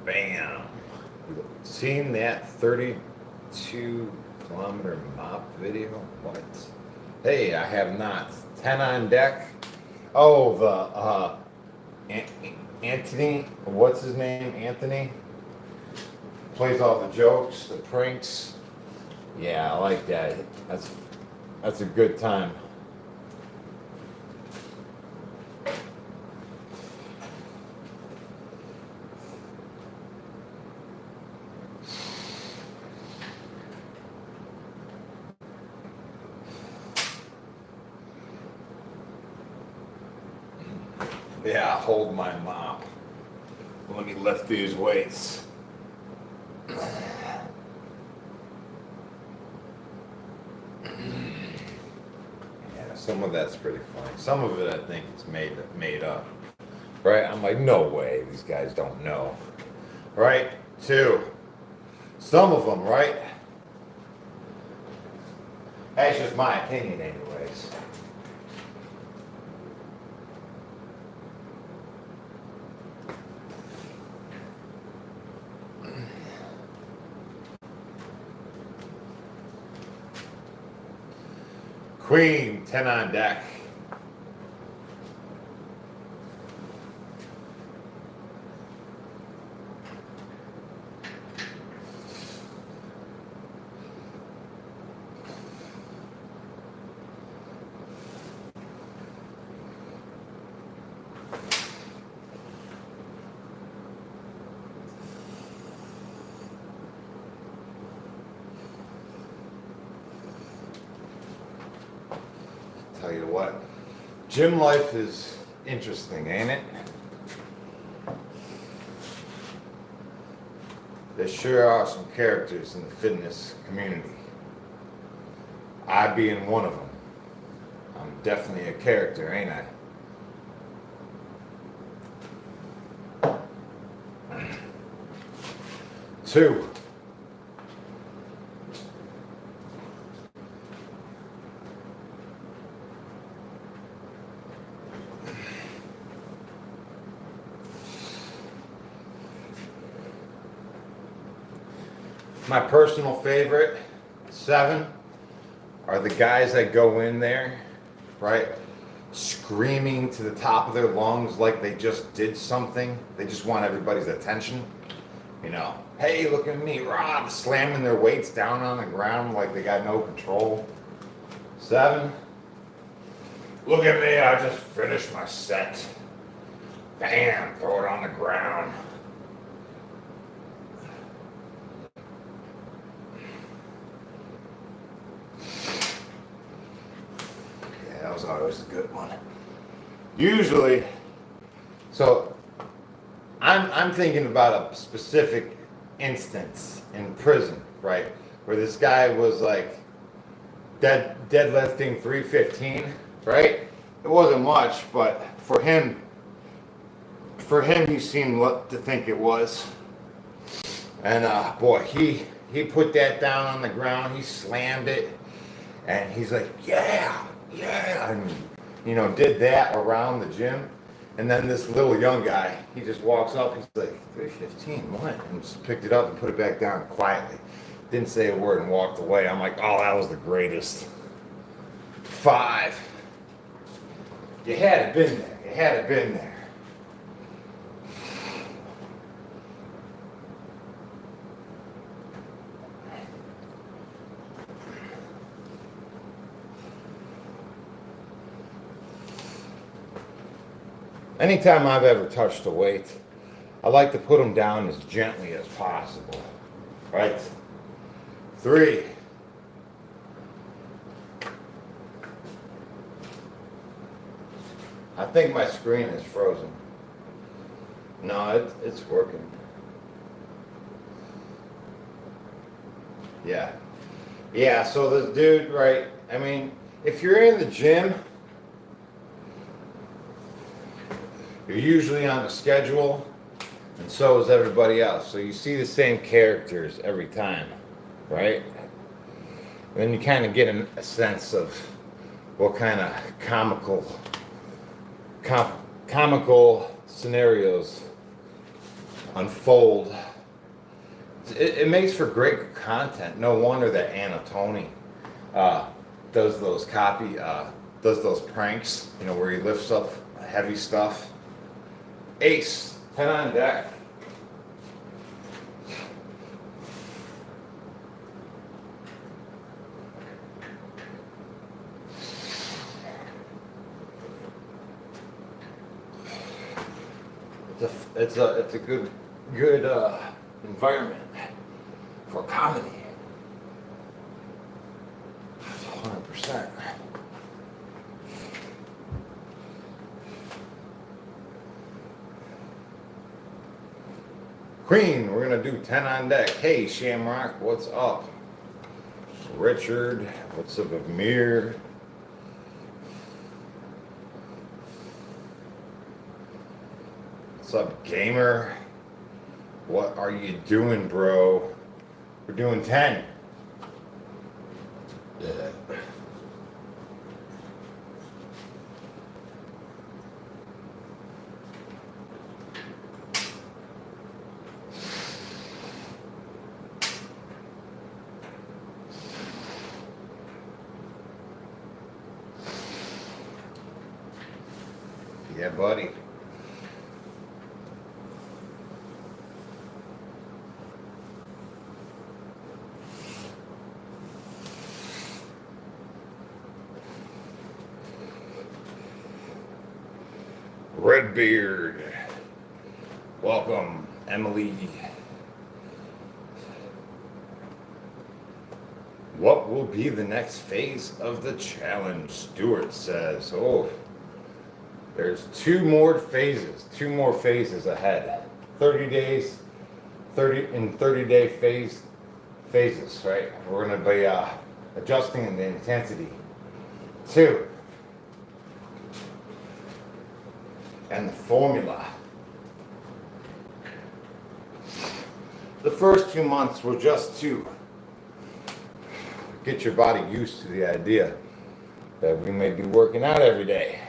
Bam. Seen that 32-kilometer mop video? What? Hey, I have not. 10 on deck. Oh, the Anthony, what's his name? Anthony plays all the jokes, the pranks. Yeah, I like that. That's a good time. Yeah, hold my mop. Let me lift these weights. Yeah, some of that's pretty funny. Some of it I think is made up. Right? I'm like, no way, these guys don't know. Right? Two. Some of them, right? That's just my opinion anyways. Queen, 10 on deck. Tell you what, gym life is interesting, ain't it? There sure are some characters in the fitness community. I being one of them. I'm definitely a character, ain't I? Two. My personal favorite, 7, are the guys that go in there, right, screaming to the top of their lungs like they just did something. They just want everybody's attention. You know, hey, look at me, Rob, slamming their weights down on the ground like they got no control. 7, look at me, I just finished my set. Bam, throw it on the ground. That was always a good one. Usually, so I'm thinking about a specific instance in prison, right? Where this guy was like deadlifting 315, right? It wasn't much, but for him he seemed to think it was. And boy, he put that down on the ground, he slammed it, and he's like, yeah, and you know, did that around the gym. And then this little young guy, he just walks up, he's like, 315, what? And just picked it up and put it back down quietly. Didn't say a word and walked away. I'm like, oh, that was the greatest. 5. You had it been there. You had it been there. Anytime I've ever touched a weight, I like to put them down as gently as possible, right? 3. I think my screen is frozen. No, it's working. Yeah. Yeah, so this dude, right, I mean, if you're in the gym, you're usually on a schedule, and so is everybody else. So you see the same characters every time, right? And then you kind of get a sense of what kind of comical scenarios unfold. It makes for great content. No wonder that Anna Tony does those does those pranks, you know, where he lifts up heavy stuff. Ace, 10 on deck. It's a good environment for comedy. 100%. Queen, we're gonna do 10 on deck. Hey Shamrock, what's up? Richard, what's up, Amir? What's up, Gamer? What are you doing, bro? We're doing 10. Yeah. Yeah, buddy. Redbeard. Welcome, Emily. What will be the next phase of the challenge? Stuart says. Oh, there's two more phases ahead. 30 days, 30-day phases, right? We're going to be adjusting in the intensity. 2. And the formula. The first 2 months were just to get your body used to the idea that we may be working out every day.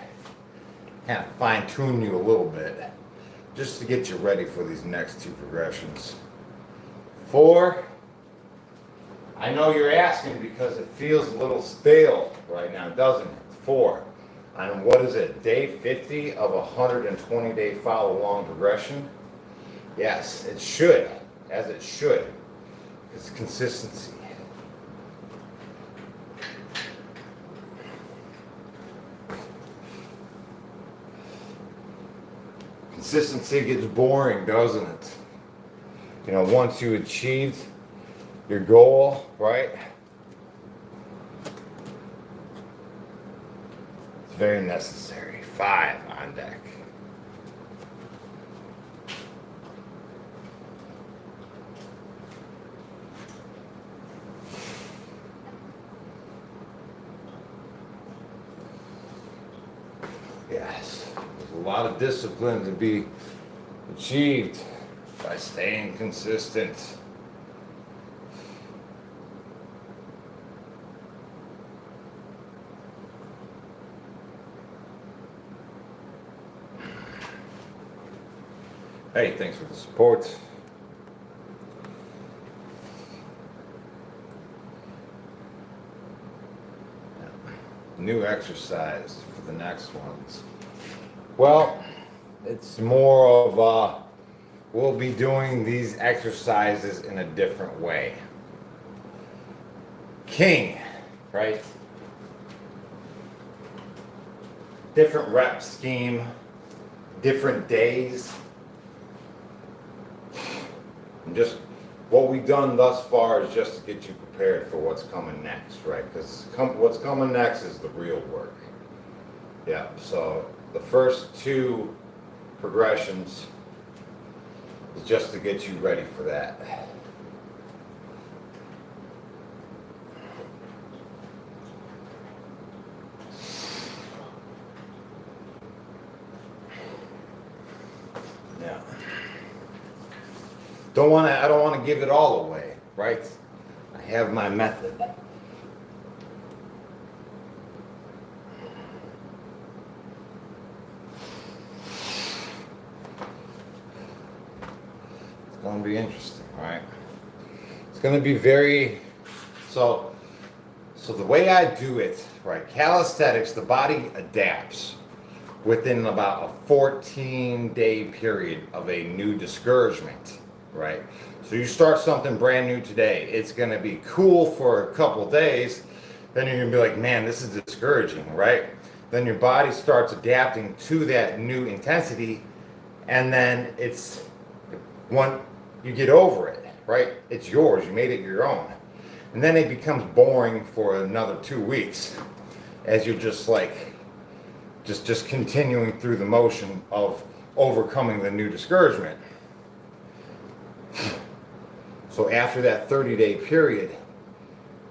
Kind of fine tune you a little bit just to get you ready for these next 2 progressions. 4, I know you're asking because it feels a little stale right now, doesn't it? 4, on what is it, day 50 of a 120-day follow-along progression? Yes, it should, as it should. It's consistency. Consistency gets boring, doesn't it? You know, once you achieved your goal, right? It's very necessary. 5 on deck. Yes, there's a lot of discipline to be achieved by staying consistent. Hey, thanks for the support. New exercise for the next ones. Well, it's more of we'll be doing these exercises in a different way. King, right? Different rep scheme, different days. And just what we've done thus far is just to get you prepared for what's coming next, right? Because what's coming next is the real work. Yeah, so the first 2 progressions is just to get you ready for that. Yeah. I don't want to give it all away, right? I have my method. going to be interesting, right? It's going to be very, so the way I do it, right, calisthenics, the body adapts within about a 14-day period of a new discouragement, right? So you start something brand new today, it's going to be cool for a couple days, then you're going to be like, man, this is discouraging, right? Then your body starts adapting to that new intensity, and then it's when you get over it, right? It's yours, you made it your own. And then it becomes boring for another 2 weeks as you're just like, just continuing through the motion of overcoming the new discouragement. So after that 30-day period,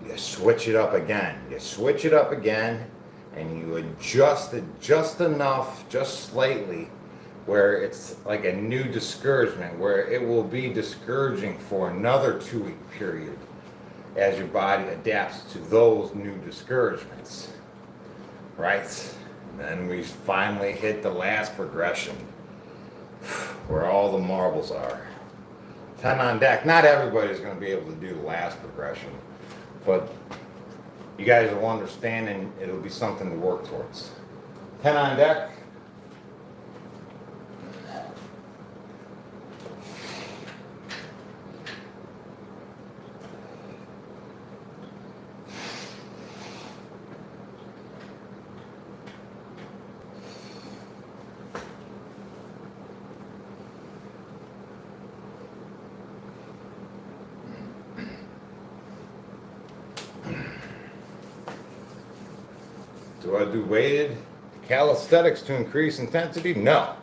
you switch it up again. You switch it up again, and you adjust it just enough, just slightly, where it's like a new discouragement, where it will be discouraging for another 2-week period as your body adapts to those new discouragements, right? And then we finally hit the last progression, where all the marbles are. 10 on deck. Not everybody's going to be able to do the last progression, but you guys will understand, and it'll be something to work towards. 10 on deck. Do I do weighted calisthenics to increase intensity? No.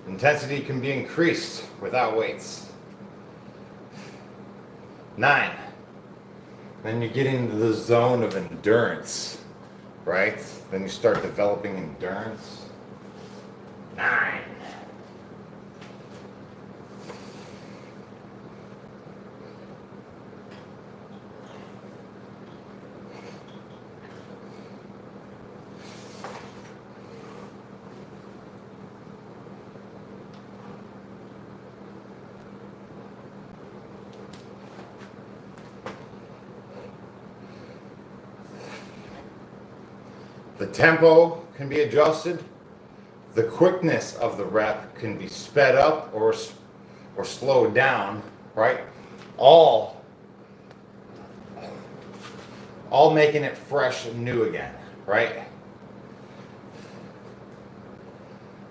Intensity can be increased without weights. 9. Then you get into the zone of endurance, right? Then you start developing endurance. 9. The tempo can be adjusted. The quickness of the rep can be sped up or slowed down, right? All making it fresh and new again, right?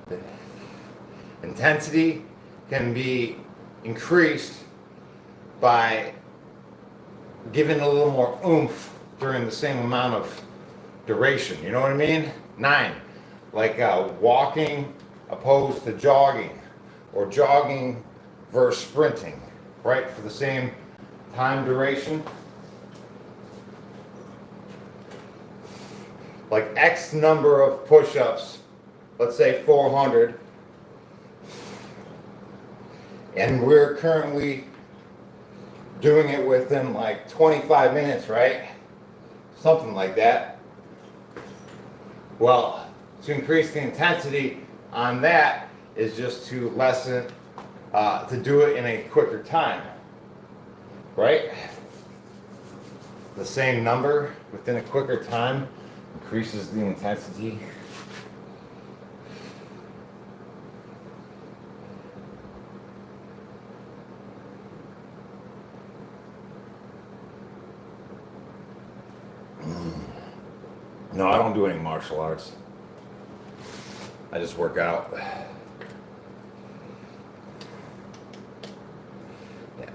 The intensity can be increased by giving a little more oomph during the same amount of duration, you know what I mean? 9, like walking opposed to jogging, or jogging versus sprinting, right? For the same time duration. Like X number of push-ups, let's say 400, and we're currently doing it within like 25 minutes, right? Something like that. Well, to increase the intensity on that is just to lessen, to do it in a quicker time, right? The same number within a quicker time increases the intensity. No, I don't do any martial arts. I just work out. Yeah.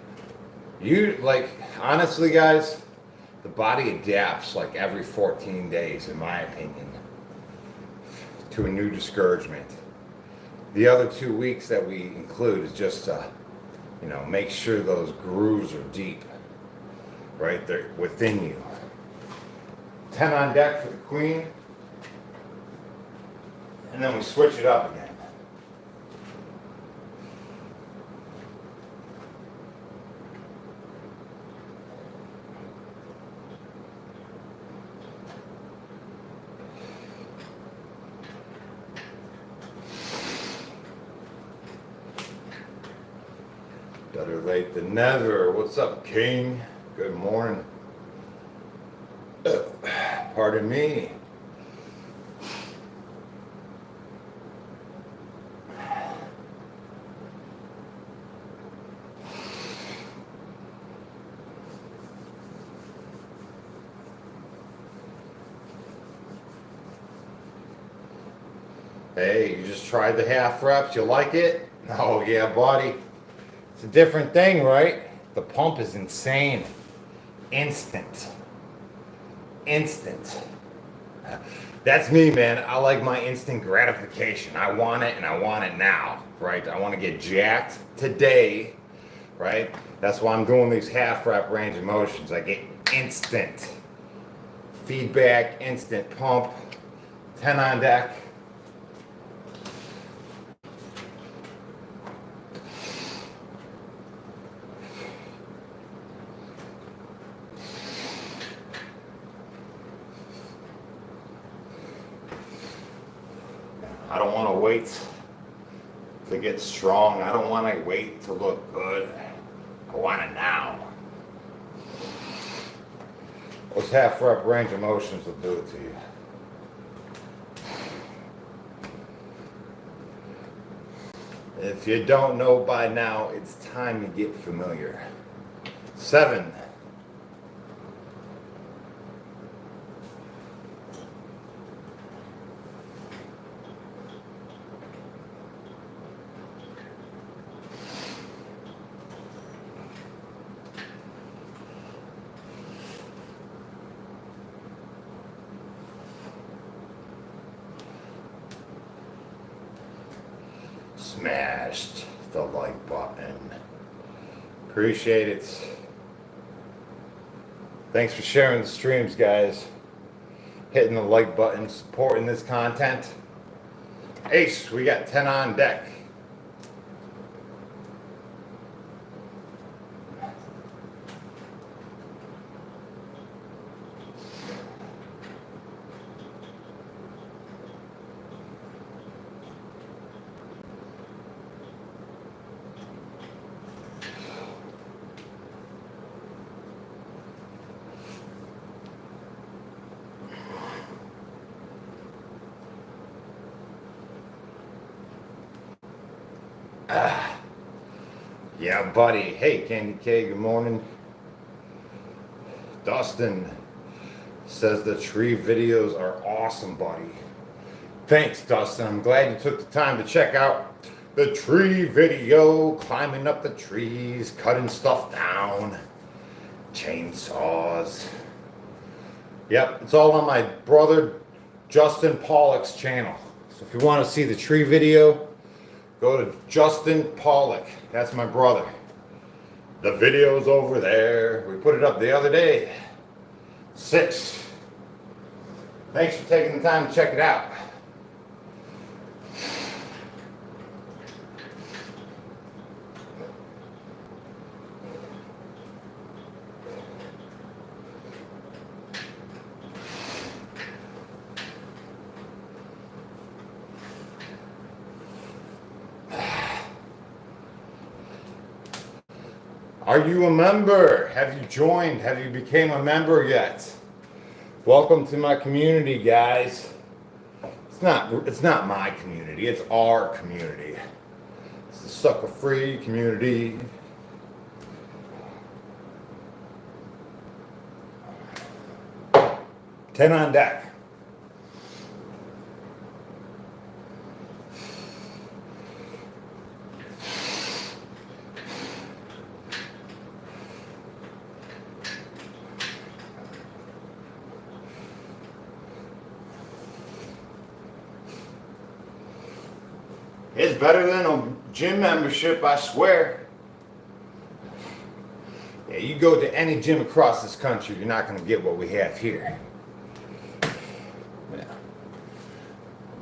You, like, honestly, guys, the body adapts like every 14 days, in my opinion, to a new discouragement. The other 2 weeks that we include is just to, make sure those grooves are deep, right? They're within you. 10 on deck for the queen, and then we switch it up again. Better late than never. What's up, King? Good morning. Pardon me. Hey, you just tried the half reps. You like it? Oh, yeah, buddy. It's a different thing, right? The pump is insane. Instant. That's me, man. I like my instant gratification. I want it and I want it now, right? I want to get jacked today, right? That's why I'm doing these half rep range of motions. I get instant feedback, instant pump, 10 on deck. I don't want to wait to get strong. I don't want to wait to look good. I want it now. Those half rep range of motions will do it to you. If you don't know by now, it's time to get familiar. 7. Smashed the like button. Appreciate it. Thanks for sharing the streams, guys. Hitting the like button, supporting this content. Ace, we got 10 on deck. Yeah, buddy. Hey, Candy K, good morning. Dustin says the tree videos are awesome, buddy. Thanks, Dustin. I'm glad you took the time to check out the tree video, climbing up the trees, cutting stuff down, chainsaws. Yep, it's all on my brother Justin Pollock's channel. So if you want to see the tree video, go to Justin Pollock. That's my brother. The video's over there. We put it up the other day. 6. Thanks for taking the time to check it out. Are you a member? Have you joined? Have you became a member yet? Welcome to my community, guys. It's not my community, it's our community. It's the sucker-free community. Ten on deck. It's better than a gym membership, I swear. Yeah, you go to any gym across this country, you're not going to get what we have here. Yeah.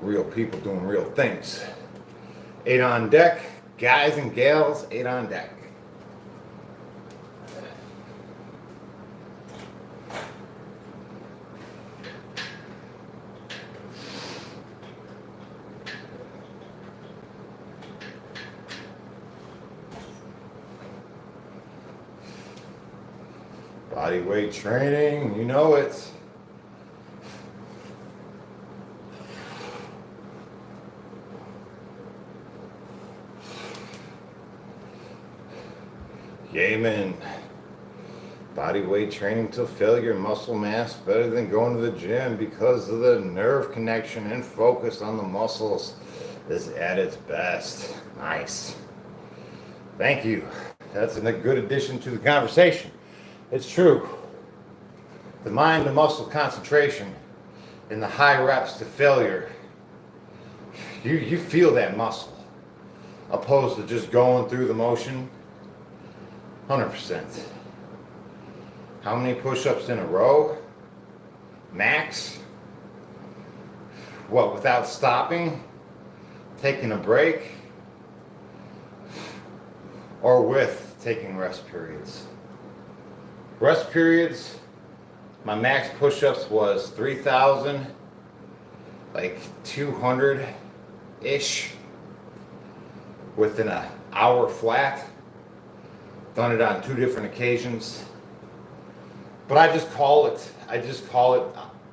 Real people doing real things. 8 on deck, guys and gals, 8 on deck. Body weight training, you know it. Yemen. Body weight training to fill your muscle mass better than going to the gym because of the nerve connection and focus on the muscles is at its best. Nice. Thank you. That's a good addition to the conversation. It's true. The mind to muscle concentration in the high reps to failure, you feel that muscle opposed to just going through the motion. 100%. How many push-ups in a row? Max? What, without stopping? Taking a break? Or with taking rest periods? Rest periods, my max push-ups was 3,000, like 200-ish within an hour flat. Done it on 2 different occasions. But I just call it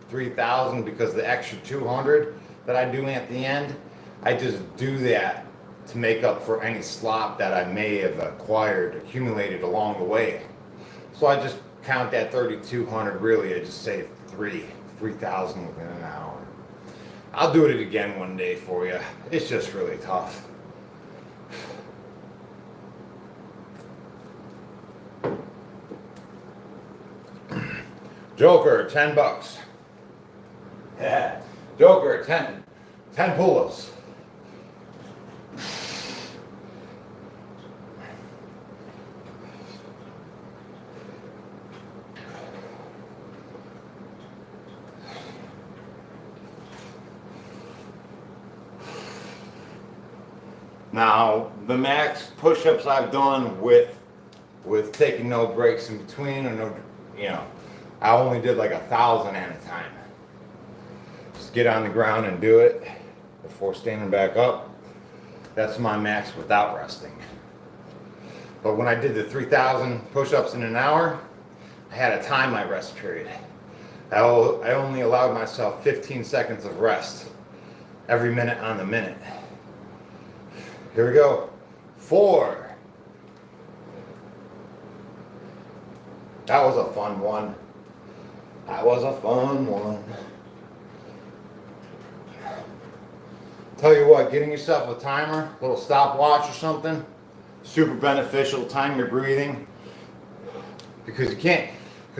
3,000 because the extra 200 that I do at the end, I just do that to make up for any slop that I may have accumulated along the way. So I just count that 3,200 really, I just say 3,000 within an hour. I'll do it again one day for you. It's just really tough. Joker, $10. Yeah. Joker, 10 pull-ups. Now, the max push-ups I've done with taking no breaks in between, or no, I only did like 1,000 at a time. Just get on the ground and do it before standing back up. That's my max without resting. But when I did the 3,000 push-ups in an hour, I had to time my rest period. I only allowed myself 15 seconds of rest every minute on the minute. Here we go. 4. That was a fun one. Tell you what, getting yourself a timer, a little stopwatch or something, super beneficial. Time your breathing. Because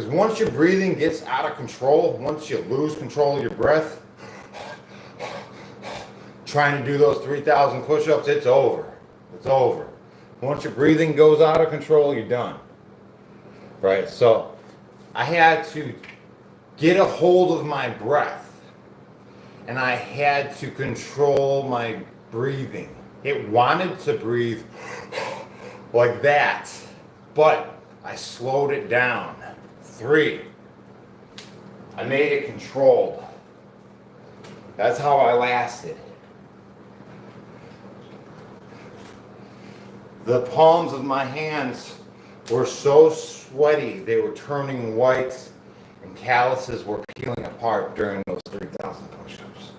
once your breathing gets out of control, once you lose control of your breath, trying to do those 3,000 push-ups, it's over. It's over. Once your breathing goes out of control, you're done. Right? So I had to get a hold of my breath, and I had to control my breathing. It wanted to breathe like that, but I slowed it down. 3. I made it controlled. That's how I lasted. The palms of my hands were so sweaty, they were turning white, and calluses were peeling apart during those 3,000 push-ups.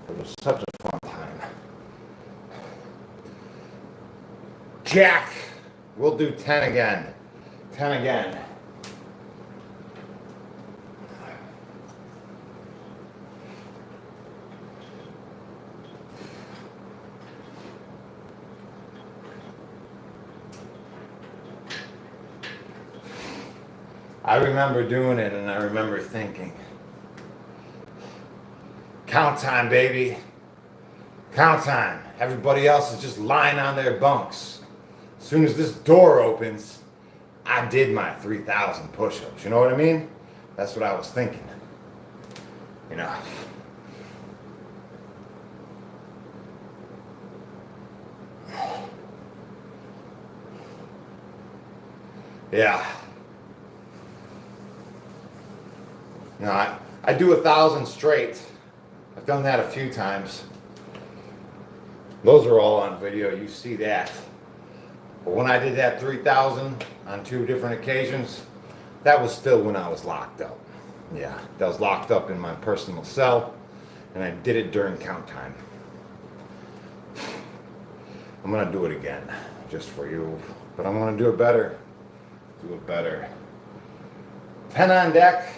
It was such a fun time. Jack, we'll do 10 again. 10 again. I remember doing it, and I remember thinking, count time, baby. Count time. Everybody else is just lying on their bunks. As soon as this door opens, I did my 3,000 push-ups. You know what I mean? That's what I was thinking. Yeah. I do 1,000 straight. I've done that a few times. Those are all on video. You see that. But when I did that 3,000 on 2 different occasions, That was still when I was locked up. Yeah, that was locked up in my personal cell, and I did it during count time. I'm gonna do it again, just for you, but I'm gonna do it better. Do it better. Pen on deck.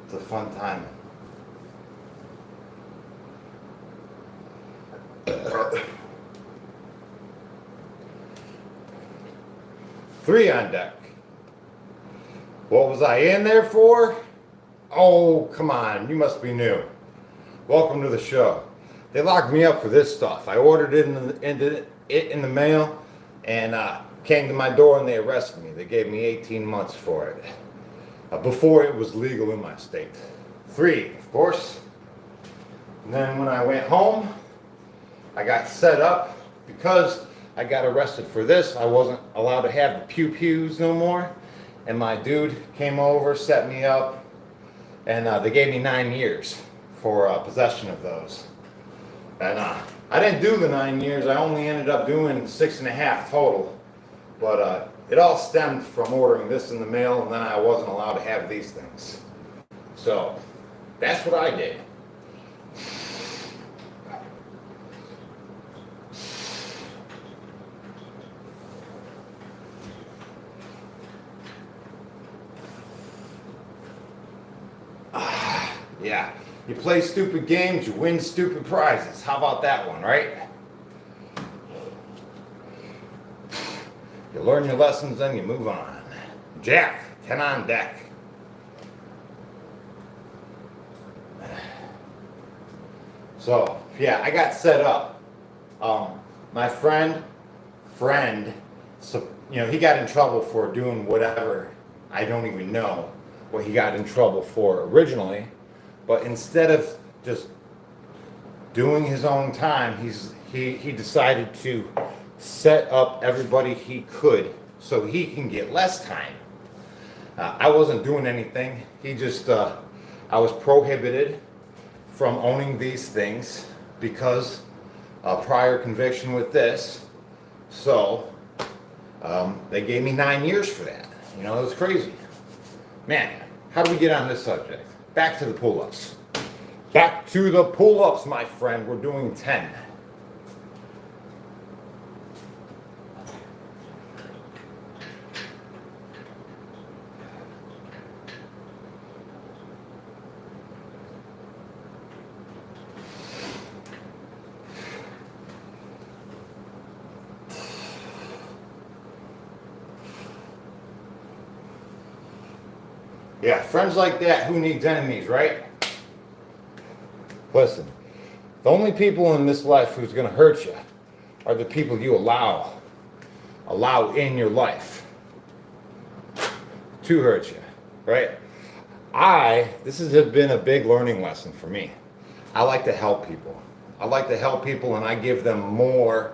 It's a fun time. Three on deck. What was I in there for? Oh, come on, you must be new. Welcome to the show. They locked me up for this stuff. I ordered it in the mail, and came to my door and they arrested me. They gave me 18 months for it. Before it was legal in my state. 3, of course. And then when I went home, I got set up because I got arrested for this. I wasn't allowed to have the pew-pews no more. And my dude came over, set me up, and they gave me 9 years for possession of those. And I didn't do the 9 years. I only ended up doing 6.5 total. But it all stemmed from ordering this in the mail, and then I wasn't allowed to have these things. So that's what I did. Yeah, you play stupid games, you win stupid prizes. How about that one, right? You learn your lessons, then you move on. Jack, 10 on deck. So, yeah, I got set up. My friend, so, he got in trouble for doing whatever. I don't even know what he got in trouble for originally. But instead of just doing his own time, he decided to set up everybody he could so he can get less time. I wasn't doing anything. I was prohibited from owning these things because a prior conviction with this. So they gave me 9 years for that. It was crazy. Man, how do we get on this subject? Back to the pull-ups. Back to the pull-ups, my friend. We're doing 10. Yeah, friends like that, who needs enemies, right? Listen, the only people in this life who's going to hurt you are the people you allow in your life to hurt you, right? This has been a big learning lesson for me. I like to help people. And I give them more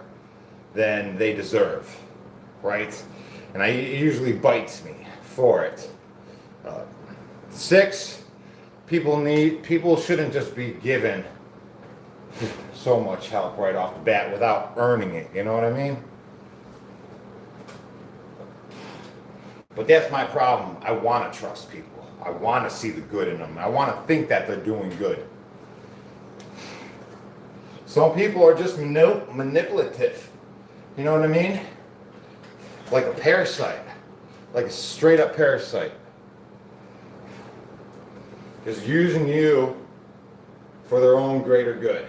than they deserve, right? And it usually bites me for it. 6, people shouldn't just be given so much help right off the bat without earning it, you know what I mean? But that's my problem. I want to trust people. I want to see the good in them. I want to think that they're doing good. Some people are just manipulative. You know what I mean? Like a parasite. Like a straight up parasite. Just using you for their own greater good.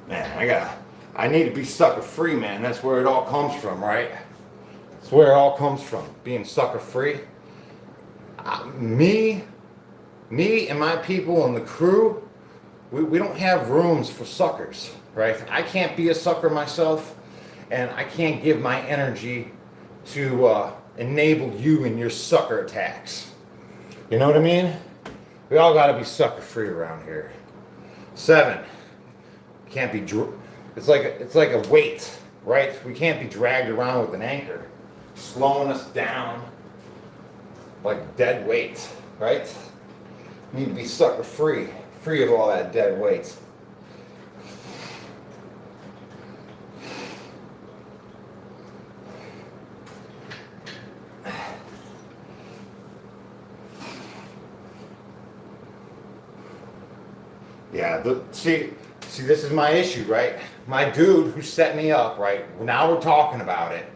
Man, I need to be sucker free, man. That's where it all comes from, right? That's where it all comes from, being sucker free. Me and my people and the crew, we don't have rooms for suckers, right? I can't be a sucker myself. and I can't give my energy to enable you in your sucker attacks. You know what I mean? We all got to be sucker free around here. 7, can't be. It's like a weight, right? We can't be dragged around with an anchor, slowing us down like dead weight, right? We need to be sucker free, free of all that dead weight. Yeah, see, this is my issue, right? My dude who set me up, right? Now we're talking about it.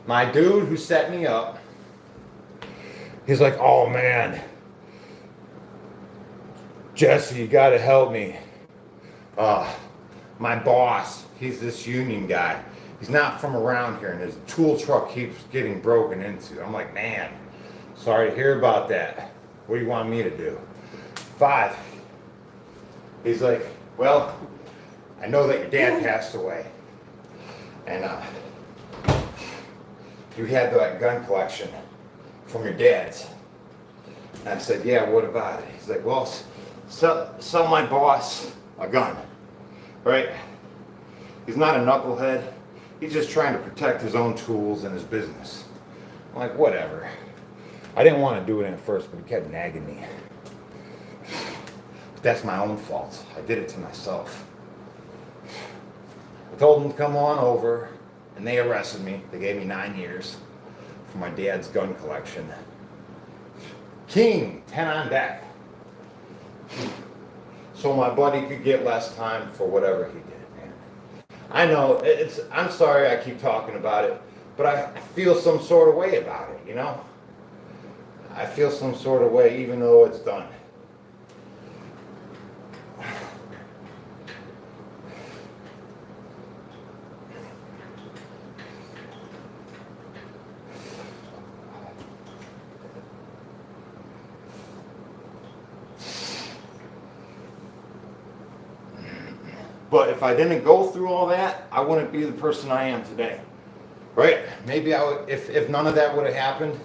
My dude who set me up, he's like, oh man, Jesse, you gotta help me. My boss, he's this union guy. He's not from around here, and his tool truck keeps getting broken into. I'm like, man, sorry to hear about that. What do you want me to do? 5, he's like, well, I know that your dad passed away, and you had that gun collection from your dad's. And I said, yeah, what about it? He's like, well, sell my boss a gun, right? He's not a knucklehead. He's just trying to protect his own tools and his business. I'm like, whatever. I didn't want to do it at first, but he kept nagging me. But that's my own fault. I did it to myself. I told them to come on over, and they arrested me. They gave me 9 years for my dad's gun collection. King, 10 on deck. So my buddy could get less time for whatever he did, man. I know, I'm sorry I keep talking about it, but I feel some sort of way about it, you know? I feel some sort of way even though it's done. But if I didn't go through all that, I wouldn't be the person I am today, right? Maybe I would, if none of that would have happened,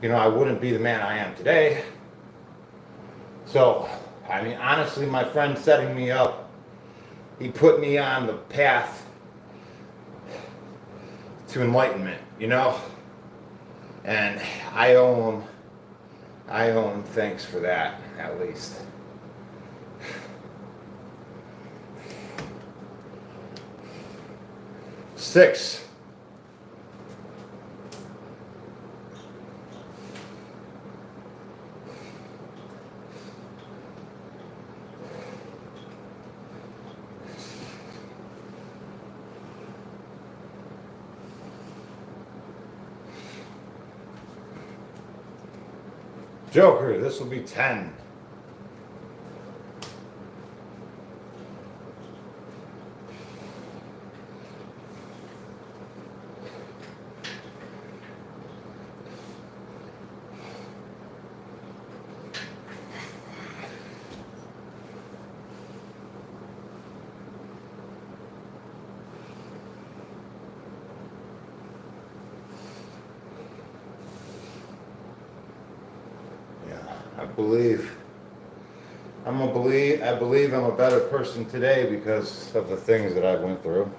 you know, I wouldn't be the man I am today. So, I mean, honestly, my friend setting me up, he put me on the path to enlightenment, you know? And I owe him thanks for that, at least. Six. Joker, this will be 10. I believe I'm a better person today because of the things that I went through,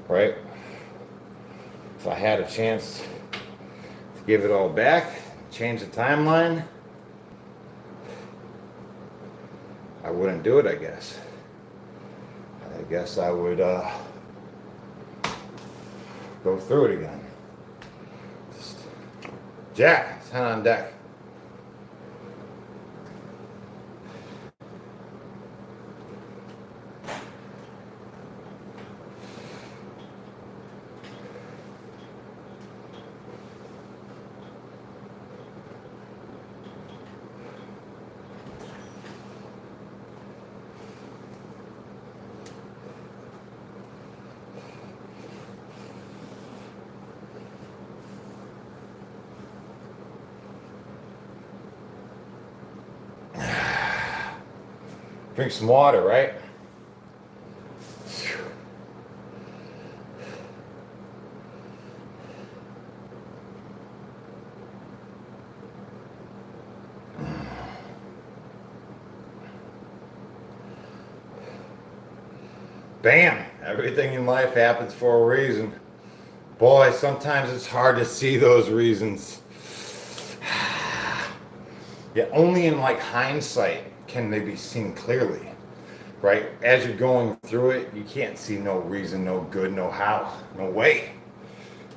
right? If I had a chance to give it all back, change the timeline, I wouldn't do it, I guess. I guess I would go through it again. Just, Jack, 10 on deck. Drink some water, right? Bam! Everything in life happens for a reason. Boy, sometimes it's hard to see those reasons. Yeah, only in like hindsight can they be seen clearly, right? As you're going through it, you can't see no reason, no good, no how, no way.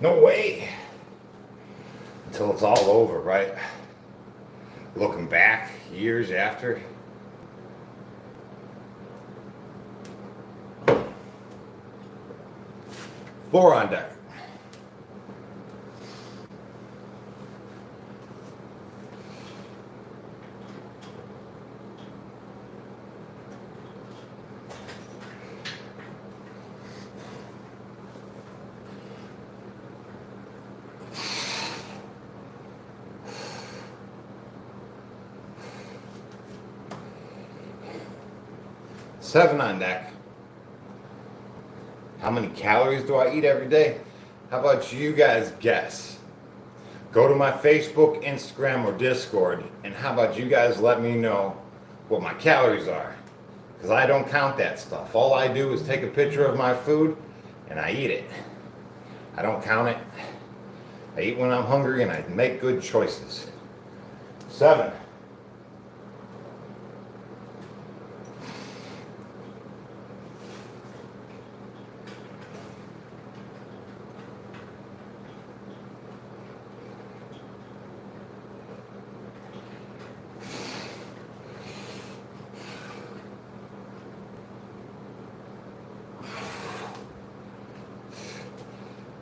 No way. Until it's all over, right? Looking back years after. Four on deck. Seven on deck. How many calories do I eat every day? How about you guys guess? Go to my Facebook, Instagram, or Discord, and how about you guys let me know what my calories are? Because I don't count that stuff. All I do is take a picture of my food and I eat it. I don't count it. I eat when I'm hungry and I make good choices. 7.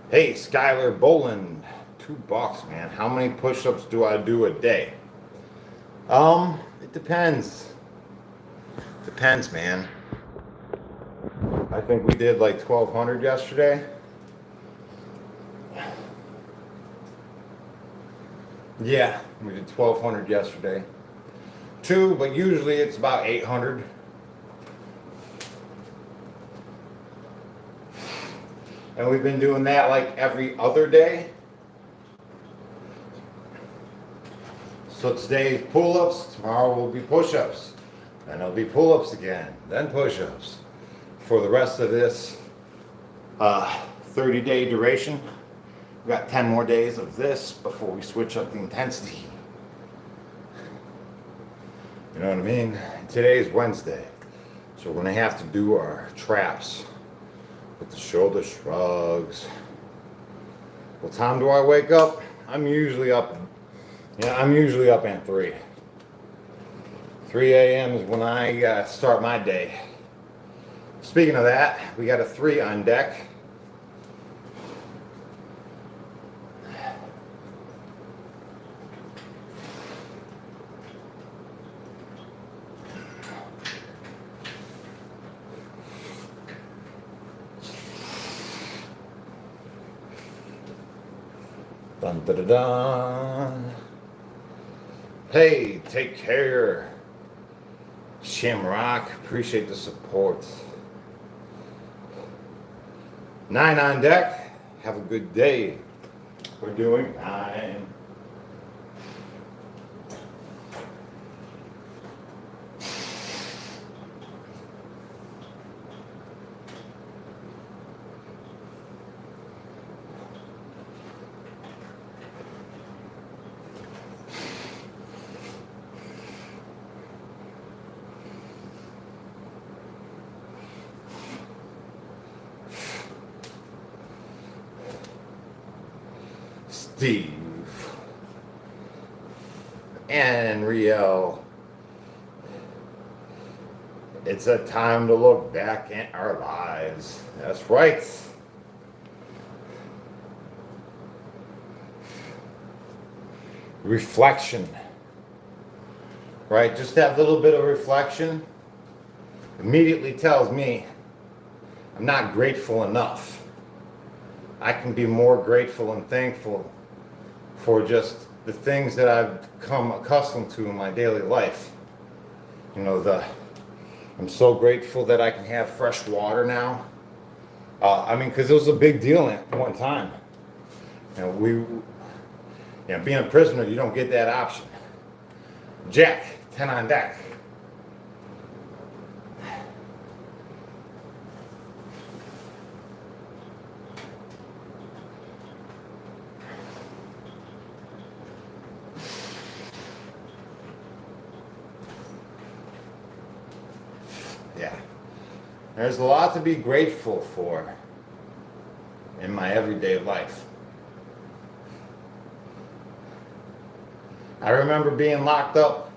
Hey, Skylar Boland, $2, man. How many push-ups do I do a day? It depends. Depends, man. I think we did like 1,200 yesterday. Yeah, we did 1,200 yesterday. 2, but usually it's about 800. And we've been doing that like every other day. So today's pull-ups, tomorrow will be push-ups. Then it'll be pull-ups again, then push-ups. For the rest of this 30-day duration, we've got 10 more days of this before we switch up the intensity. You know what I mean? Today is Wednesday, so we're gonna have to do our traps with the shoulder shrugs. What time do I wake up? I'm usually up at 3. 3 a.m. is when I start my day. Speaking of that, we got a 3 on deck. Dun, dun, dun, dun. Hey, take care. Shamrock, appreciate the support. 9 on deck. Have a good day. We're doing 9. Steve and Riel, it's a time to look back at our lives. That's right. Reflection, right? Just that little bit of reflection immediately tells me I'm not grateful enough. I can be more grateful and thankful for just the things that I've become accustomed to in my daily life. You know, I'm so grateful that I can have fresh water now. Because it was a big deal at one time. Being a prisoner, you don't get that option. Jack, 10 on deck. There's a lot to be grateful for in my everyday life. I remember being locked up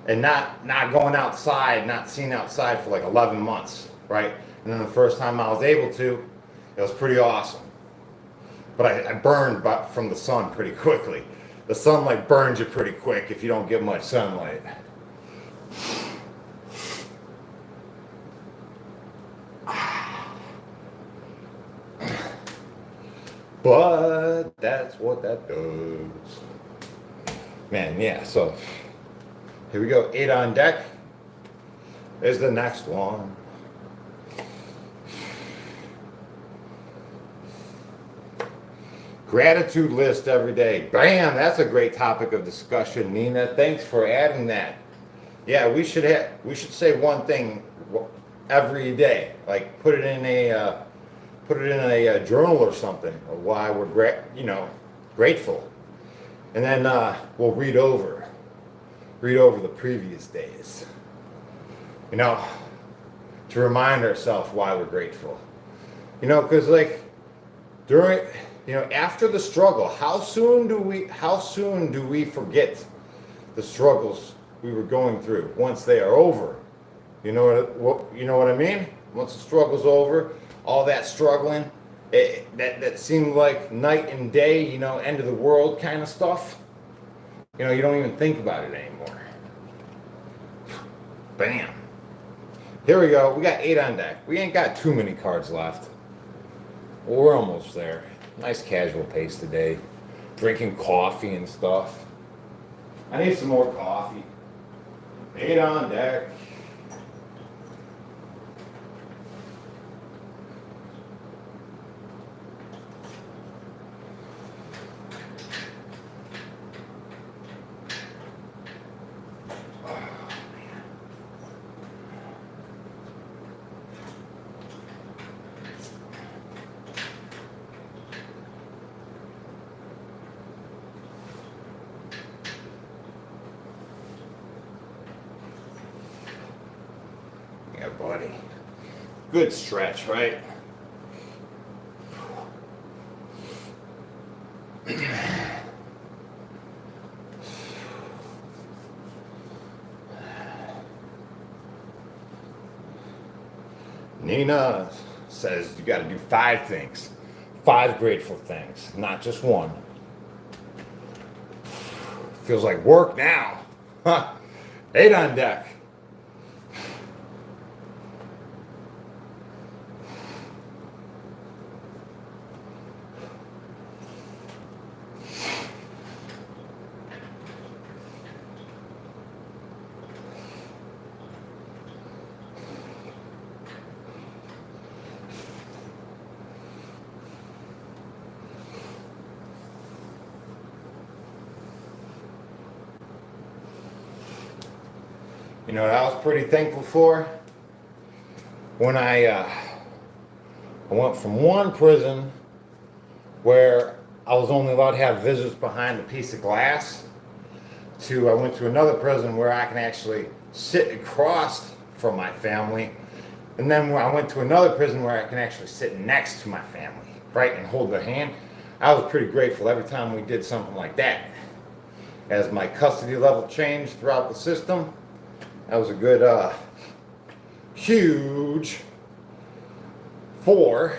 and not going outside, not seeing outside for like 11 months, right? And then the first time I was able to, it was pretty awesome. But I burned from the sun pretty quickly. The sunlight burns you pretty quick if you don't get much sunlight. But that's what that does. Man, yeah, so here we go. 8 on deck is the next one. Gratitude list every day. Bam, that's a great topic of discussion, Nina. Thanks for adding that. Yeah, we should say one thing every day. Like put it in a journal or something of why we're grateful. And then we'll read over the previous days. To remind ourselves why we're grateful. Because after the struggle, how soon do we forget the struggles we were going through once they are over? You know what I mean? Once the struggle's over, all that struggling, that seemed like night and day, end of the world kind of stuff. You don't even think about it anymore. Bam. Here we go. We got 8 on deck. We ain't got too many cards left. Well, we're almost there. Nice casual pace today. Drinking coffee and stuff. I need some more coffee. 8 on deck. Yeah, buddy. Good stretch, right? Nina says you got to do 5 things. 5 grateful things, not just one. Feels like work now. 8 on deck. You know what I was pretty thankful for? When I went from one prison where I was only allowed to have visitors behind a piece of glass to I went to another prison where I can actually sit across from my family. And then when I went to another prison where I can actually sit next to my family, right, and hold their hand. I was pretty grateful every time we did something like that. As my custody level changed throughout the system, that was a good, huge 4.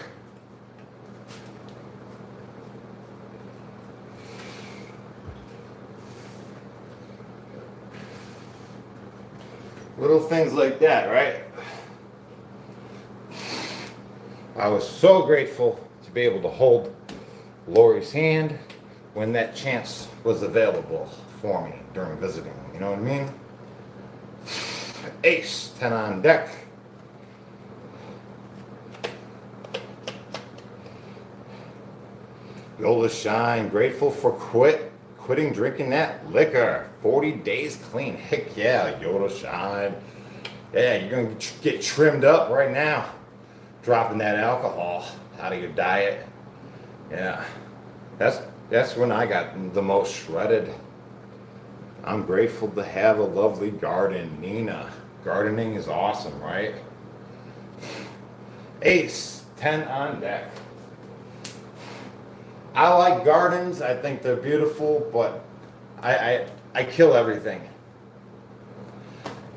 Little things like that, right? I was so grateful to be able to hold Lori's hand when that chance was available for me during visiting. You know what I mean? Ace, 10 on deck. Yola Shine, grateful for quitting drinking that liquor. 40 days clean. Heck yeah, Yola Shine. Yeah, you're going to get trimmed up right now. Dropping that alcohol out of your diet. Yeah, that's when I got the most shredded. I'm grateful to have a lovely garden, Nina. Gardening is awesome, right? Ace, 10 on deck. I like gardens. I think they're beautiful, but I kill everything.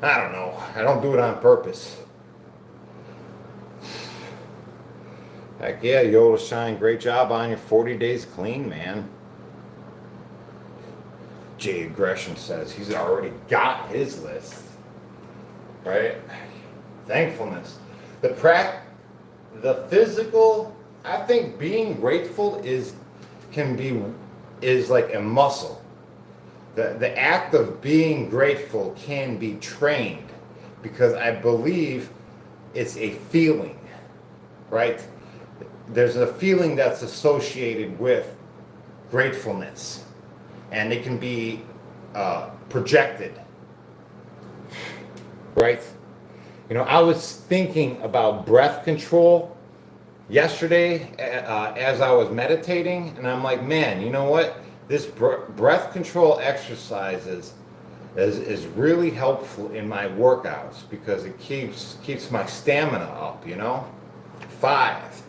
I don't know. I don't do it on purpose. Heck yeah, Yola Shine, great job on your 40 days clean, man. Jay Aggression says he's already got his list. Right? Thankfulness. The physical, I think being grateful is like a muscle. The act of being grateful can be trained because I believe it's a feeling, right? There's a feeling that's associated with gratefulness, and it can be projected, right? You know, I was thinking about breath control yesterday as I was meditating, and I'm like, man, you know what? This breath control exercises is really helpful in my workouts because it keeps my stamina up, you know? 5.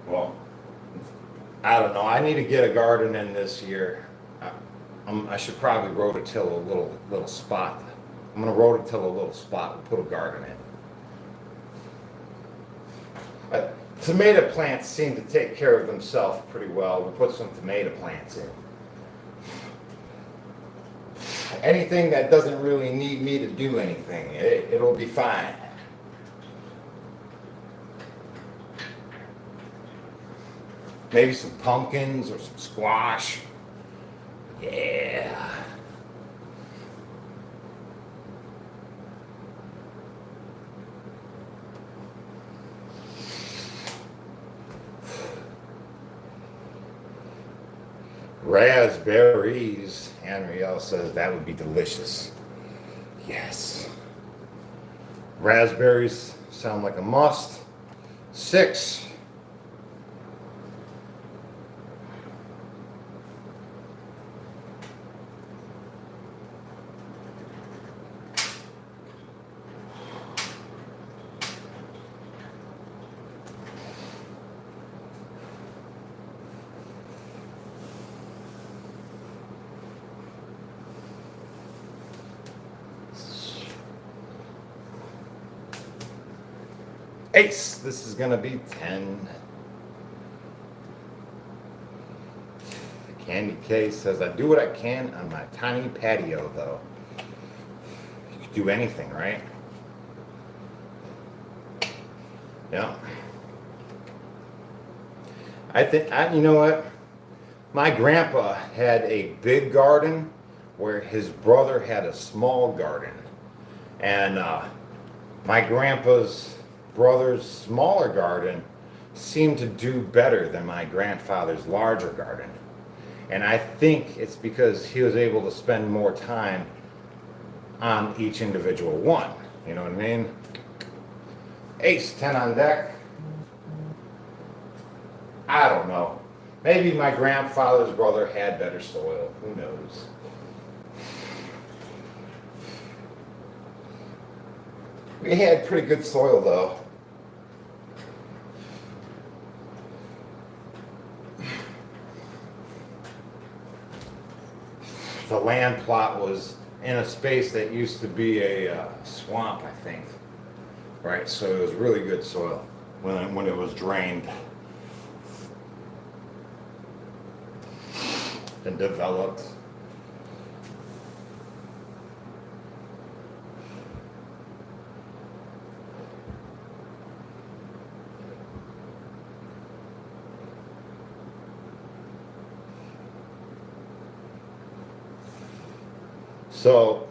Well, I don't know. I need to get a garden in this year. I should probably rototill a little spot. I'm gonna rototill a little spot and put a garden in. Tomato plants seem to take care of themselves pretty well. We'll put some tomato plants in. Anything that doesn't really need me to do anything, it'll be fine. Maybe some pumpkins or some squash. Yeah. Raspberries, Henrielle says that would be delicious. Yes. Raspberries sound like a must. 6. Ace, this is gonna be 10. Candy K says, I do what I can on my tiny patio though. You could do anything, right? Yeah. You know what? My grandpa had a big garden where his brother had a small garden. And my grandpa's brother's smaller garden seemed to do better than my grandfather's larger garden. And I think it's because he was able to spend more time on each individual one. You know what I mean? Ace, 10 on deck. I don't know. Maybe my grandfather's brother had better soil. Who knows? We had pretty good soil though. The land plot was in a space that used to be a swamp, I think. Right, so it was really good soil when it was drained and developed. So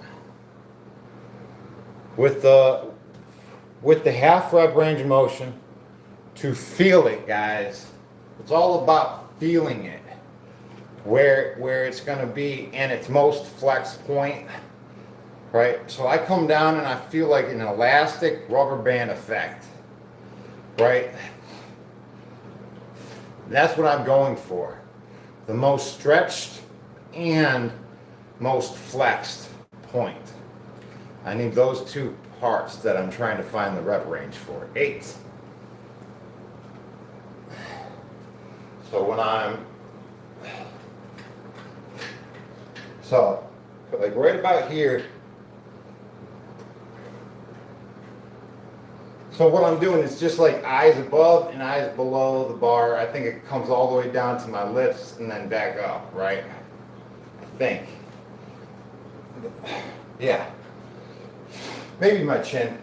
with the half rep range of motion, to feel it, guys, it's all about feeling it, where it's going to be in its most flex point, right? So I come down and I feel like an elastic rubber band effect, right? That's what I'm going for. The most stretched and most flexed point. I need those two parts that I'm trying to find the rep range for. 8. So when like right about here. So what I'm doing is just like eyes above and eyes below the bar. I think it comes all the way down to my lips and then back up, right? I think. Yeah. Maybe my chin.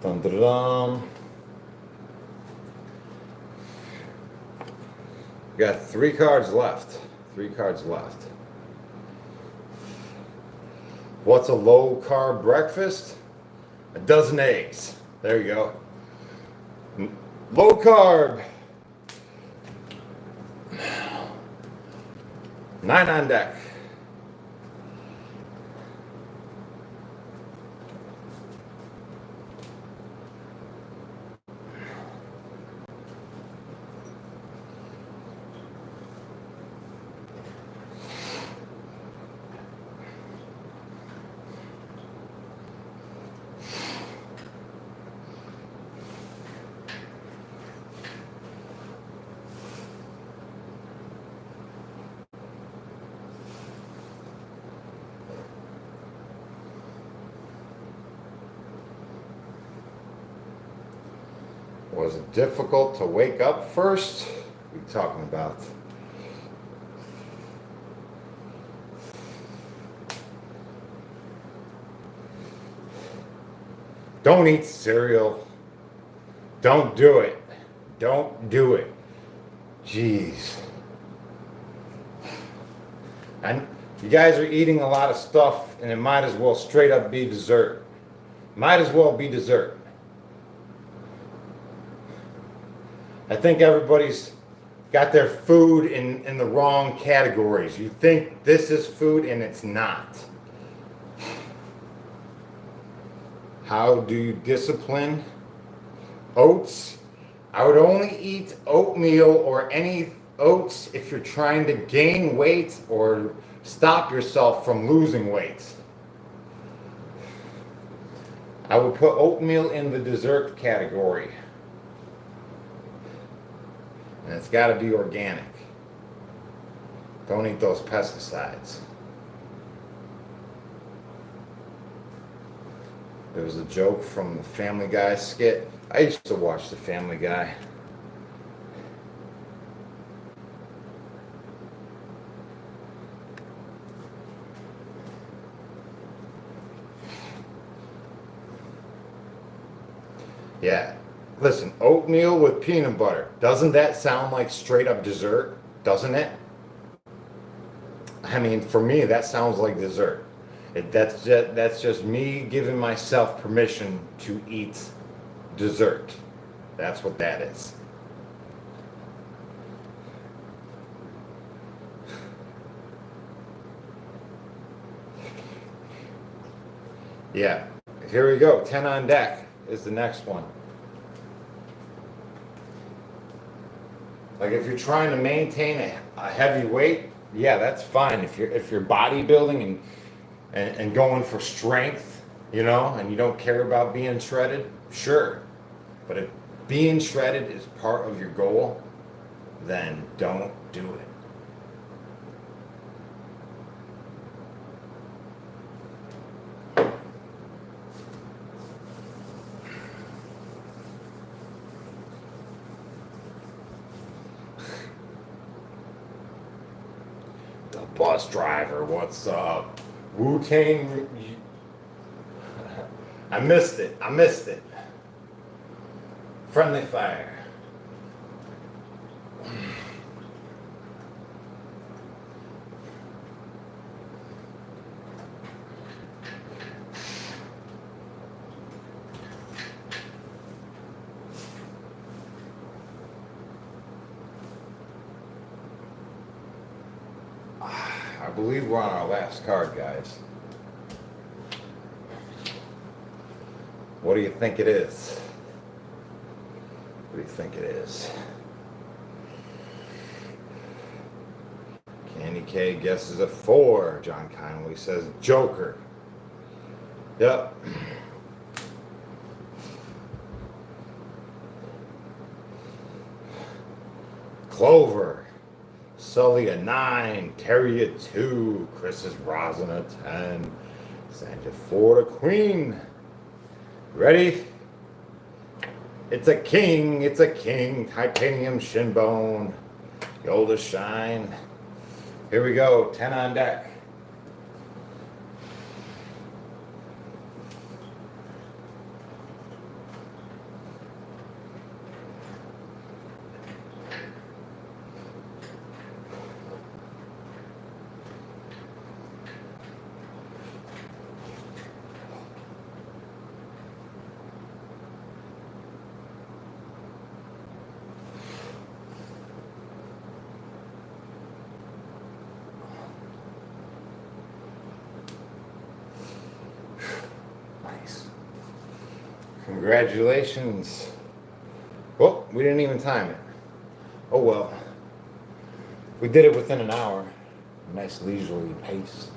Dun, dun, dun. Got 3 cards left. 3 cards left. What's a low carb breakfast? A dozen eggs. There you go. Low carb. 9 on deck. Was it difficult to wake up first? What are you talking about? Don't eat cereal. Don't do it. Don't do it. Jeez. And you guys are eating a lot of stuff and it might as well straight up be dessert. Might as well be dessert. I think everybody's got their food in the wrong categories. You think this is food and it's not. How do you discipline? Oats. I would only eat oatmeal or any oats if you're trying to gain weight or stop yourself from losing weight. I would put oatmeal in the dessert category. And it's got to be organic. Don't eat those pesticides. There was a joke from the Family Guy skit. I used to watch the Family Guy. Yeah. Listen, oatmeal with peanut butter. Doesn't that sound like straight up dessert? Doesn't it? I mean, for me, that sounds like dessert. That's just me giving myself permission to eat dessert. That's what that is. Yeah. Here we go. 10 on deck is the next one. Like if you're trying to maintain a heavy weight, yeah, that's fine. If you're bodybuilding and going for strength, you know, and you don't care about being shredded, sure. But if being shredded is part of your goal, then don't do it. Bus driver, what's up? Wu-Tang. I missed it. Friendly fire. I believe we're on our last card, guys. What do you think it is? What do you think it is? Candy K guesses a 4. John Kindly says Joker. Yep. Clover. Sully a 9. Terry a 2. Chris is Rosin a 10. Sandra 4 to Queen. Ready? It's a king. It's a king. Titanium shin bone. Gold to shine. Here we go. 10 on deck. Nice. Congratulations. Oh, we didn't even time it. Oh well. We did it within an hour. Nice leisurely pace.